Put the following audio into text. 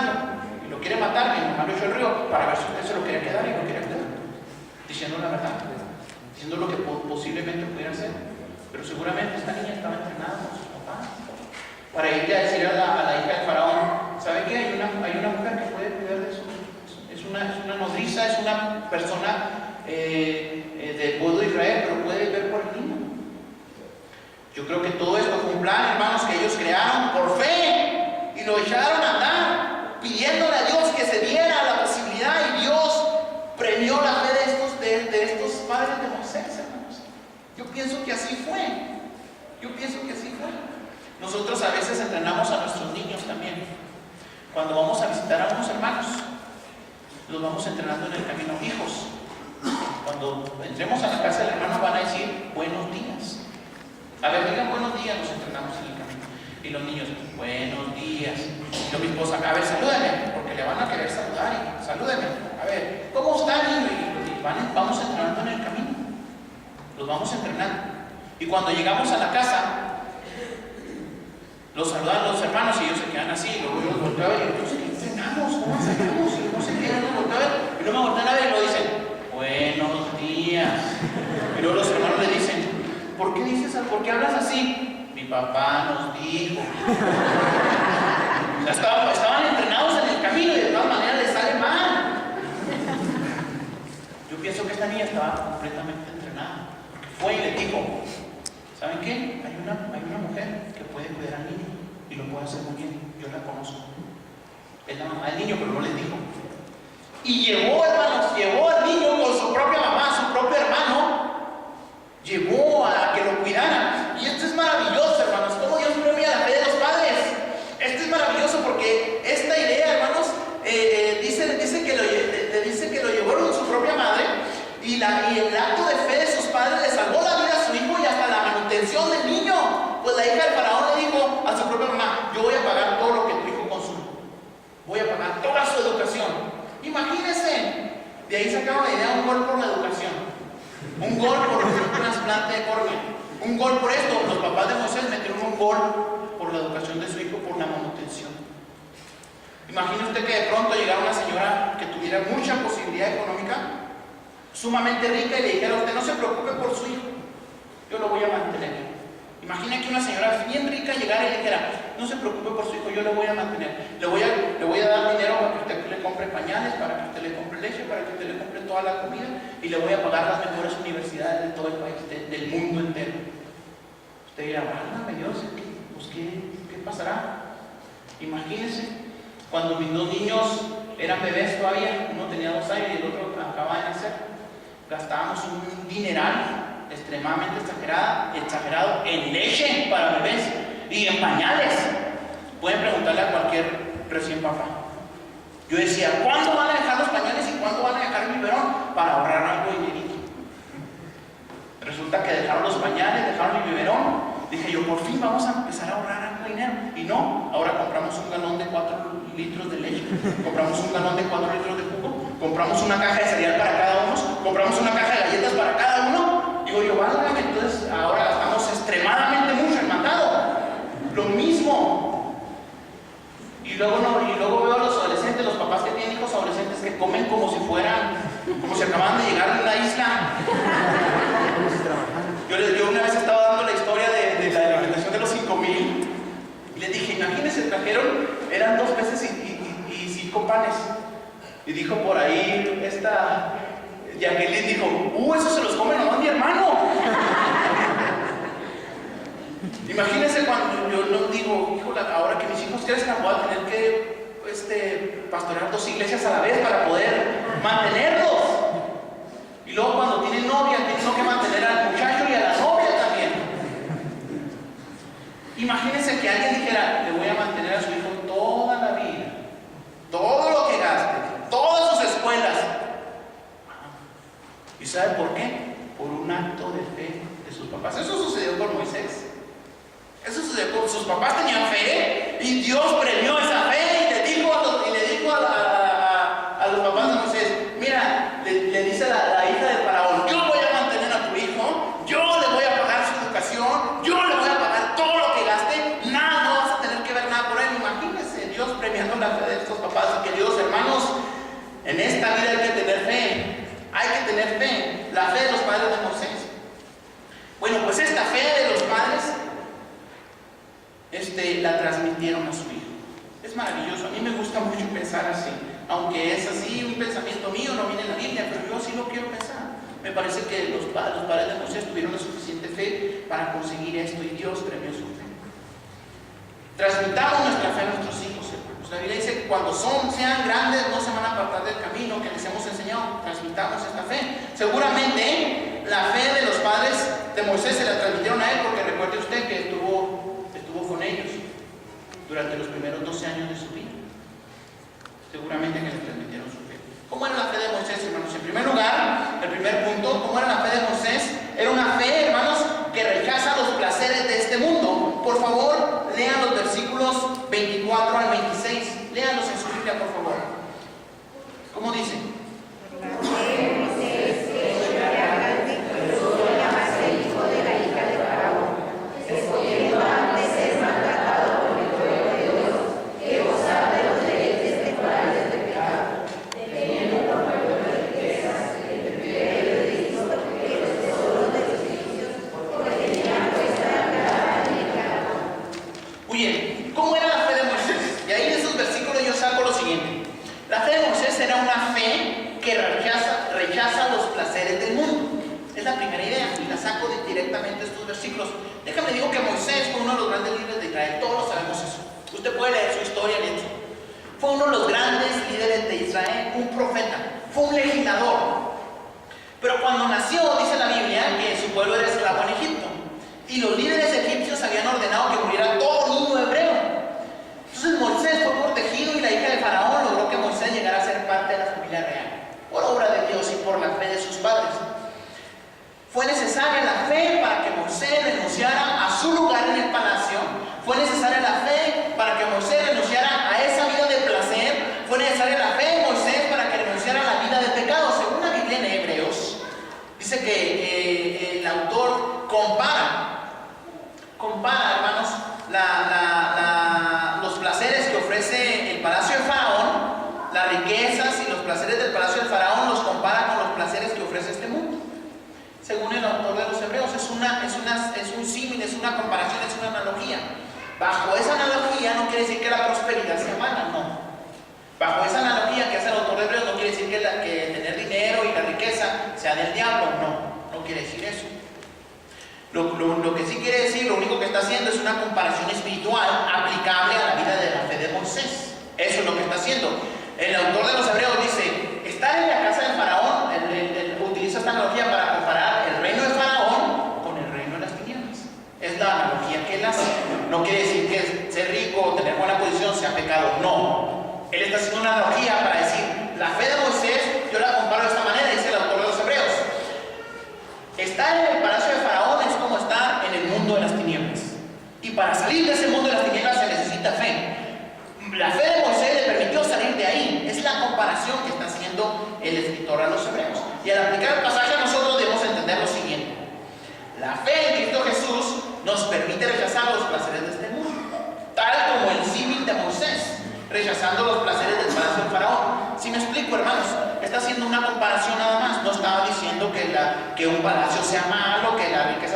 buscando y lo quiere matar, mi mamá lo echó al río para ver si usted se lo quería quedar y lo quería quedar, diciendo la verdad, diciendo lo que posiblemente pudiera hacer. Pero seguramente esta niña estaba entrenada con sus papás para irle a decir a la hija del faraón: ¿sabe qué? Hay una mujer que puede cuidar de eso. Es una nodriza, es una persona del pueblo de Israel, pero puede ver por el niño. Yo creo que todo esto fue un plan, hermanos, que ellos crearon por fe y lo echaron a andar, pidiéndole a Dios que se diera la posibilidad, y Dios premió la fe de estos padres de Moisés, hermanos. Yo pienso que así fue. Nosotros a veces entrenamos a nuestros niños también. Cuando vamos a visitar a unos hermanos, los vamos entrenando en el camino. Hijos, cuando entremos a la casa del hermano van a decir buenos días. A ver, digan buenos días, los entrenamos en el camino. Y los niños, buenos días. Y yo, mi esposa, a ver, salúdeme, porque le van a querer saludar. Y salúdeme. A ver, ¿cómo está, niño? Y vamos entrenando en el camino. Los vamos entrenando. Y cuando llegamos a la casa, los saludan los hermanos y ellos se quedan así. Y luego yo los volteo a ver y entonces, ¿qué entrenamos? ¿Cómo entrenamos? Y no sé qué, no los volteo a ver. Y luego me voltean a ver y lo dicen, buenos días. Y luego los hermanos le dicen, ¿por qué hablas así? Mi papá nos dijo. O sea, estaban entrenados en el camino y de todas maneras les sale mal. Yo pienso que esta niña estaba completamente entrenada, porque fue y le dijo: ¿saben qué? Hay una mujer que puede cuidar al niño y lo puede hacer muy bien. Yo la conozco. Es la mamá del niño, pero no les dijo. Y llevó al niño con su propia mamá, su propio hermano. Llevó a que lo cuidara. Y esto es maravilloso, hermanos. Cómo Dios premia la fe de los padres. Esto es maravilloso porque esta idea, hermanos, dice que lo llevó con su propia madre. Y el acto de fe de sus padres le salvó la vida a su hijo y hasta la manutención del niño. Pues la hija del faraón le dijo a su propia mamá: yo voy a pagar todo lo que tu hijo consume. Voy a pagar toda su educación. Imagínense. De ahí sacaron la idea: un gol por la educación. Un gol por un trasplante de córnea. Un gol por esto. Los papás de Moisés metieron un gol por la educación de su hijo, por la manutención. Imagine usted que de pronto llegara una señora que tuviera mucha posibilidad económica, sumamente rica, y le dijera a usted: no se preocupe por su hijo, yo lo voy a mantener. Imagine que una señora bien rica llegara y le dijera: no se preocupe por su hijo, yo lo voy a mantener. Le voy a dar dinero para que usted le compre pañales, para que usted le compre leche, para que usted le compre toda la comida, y le voy a pagar las mejores universidades de todo el país, del mundo entero. Usted dirá: válgame Dios, pues ¿qué pasará? Imagínense, cuando mis dos niños eran bebés todavía, uno tenía 2 años y el otro acababa de nacer, gastábamos un dineral extremadamente exagerado en leche para bebés y en pañales. Pueden preguntarle a cualquier recién papá. Yo decía: ¿cuándo van a dejar los pañales y cuándo van a dejar el biberón? Para ahorrar algo de dinerito. Resulta que dejaron los pañales, dejaron el biberón. Dije yo: por fin vamos a empezar a ahorrar algo de dinero. Y no, ahora compramos un galón de 4 litros de leche, compramos un galón de 4 litros de jugo, compramos una caja de cereal para cada uno, compramos una caja de galletas para cada uno. Digo yo: válgame, entonces ahora gastamos extremadamente mucho en mandado. Lo mismo. Y luego veo a los adolescentes, los papás que tienen hijos adolescentes, que comen como si acababan de llegar de una isla. Yo una vez estaba dando la historia de la alimentación de los 5,000 y les dije: imagínense, trajeron, eran 2 peces y 5 panes. Y dijo por ahí esta Jacqueline, dijo: eso se los come nomás mi hermano. Imagínense cuando yo no digo: híjole, ahora que mis hijos crezcan voy a tener que pastorear 2 iglesias a la vez para poder mantenerlos. Y luego cuando tienen novia, tienen que mantener al muchacho y a la novia también. Imagínense que alguien dijera: le voy a mantener a su hijo toda la vida, todo lo que gaste, todas sus escuelas. ¿Y sabe por qué? Por un acto de fe de sus papás. Eso sucedió con Moisés. Eso sucedió con sus papás. Tenían fe y Dios premió esa fe y le dijo a los papás de Moisés: mira, le dice la hija del faraón: yo voy a mantener a tu hijo, yo le voy a pagar su educación, yo le voy a pagar todo lo que gaste, no vas a tener que ver nada por él. Imagínense Dios premiando la fe de estos papás. En esta vida hay que tener fe. Hay que tener fe. La fe de los padres de Moisés. Bueno, pues esta fe de los padres la transmitieron a su hijo. Es maravilloso. A mí me gusta mucho pensar así. Aunque es así, un pensamiento mío, no viene en la Biblia, pero yo sí lo quiero pensar. Me parece que los padres de Moisés tuvieron la suficiente fe para conseguir esto y Dios premió su fe. Transmitamos nuestra fe a nuestros hijos, hermanos. La Biblia dice que cuando sean grandes no se van a apartar del camino que les hemos enseñado. Transmitamos esta fe. Seguramente la fe de los padres de Moisés se la transmitieron a él, porque recuerde usted que estuvo con ellos durante los primeros 12 años de su vida. Seguramente que les transmitieron su fe. ¿Cómo era la fe de Moisés, hermanos? En primer lugar, el primer punto, ¿cómo era la fe de Moisés? Era una fe, hermanos, que rechaza los placeres de este mundo. Por favor, lean los versículos 24 al 26. Léanlos en su Biblia, por favor. ¿Cómo dice? ¿Cómo era la fe de Moisés? Y ahí de esos versículos yo saco lo siguiente. La fe de Moisés era una fe que rechaza los placeres del mundo. Es la primera idea y la saco directamente de estos versículos. Déjame digo que Moisés fue uno de los grandes líderes de Israel. Todos sabemos eso. Usted puede leer su historia en eso. Fue uno de los grandes líderes de Israel, un profeta. Fue un legislador. Pero cuando nació, dice la Biblia, que su pueblo era esclavo en Egipto. Y los líderes egipcios habían ordenado que muriera todo niño hebreo. Entonces Moisés fue protegido y la hija de Faraón logró que Moisés llegara a ser parte de la familia real, por obra de Dios y por la fe de sus padres. Fue necesaria la fe para que Moisés renunciara a su lugar en el palacio. Fue necesaria la fe para que Moisés renunciara a esa vida de placer. Fue necesaria la fe de Moisés para que renunciara a la vida de pecado. Según la Biblia en Hebreos, dice que el autor compara, hermanos, los placeres que ofrece el palacio de Faraón, las riquezas y los placeres del palacio de Faraón, los compara con los placeres que ofrece este mundo. Según el autor de los Hebreos, es un símil, es una comparación, es una analogía. Bajo esa analogía no quiere decir que la prosperidad sea mala, no. Bajo esa analogía que hace el autor de Hebreos no quiere decir que tener dinero y la riqueza sea del diablo, no quiere decir eso. Lo que sí quiere decir, lo único que está haciendo es una comparación espiritual aplicable a la vida de la fe de Moisés. Eso es lo que está haciendo. El autor de los Hebreos dice, estar en la casa del Faraón, utiliza esta analogía para comparar el reino de Faraón con el reino de las tinieblas. Es la analogía que él hace. No quiere decir que ser rico o tener buena posición sea pecado, no. Él está haciendo una analogía para decir, la fe de Moisés, yo la comparo de esta manera, dice el autor de los Hebreos. Estar en el palacio de Faraón es como estar en el mundo de las tinieblas. Y para salir de ese mundo de las tinieblas se necesita fe. La fe de Moisés le permitió salir de ahí. Es la comparación que está haciendo el escritor a los Hebreos. Y al aplicar el pasaje a nosotros debemos entender lo siguiente. La fe en Cristo Jesús nos permite rechazar los placeres de este mundo, tal como el símil de Moisés, rechazando los placeres del palacio del Faraón. Si me explico, hermanos, está haciendo una comparación nada más. No estaba diciendo que un palacio sea malo, que la riqueza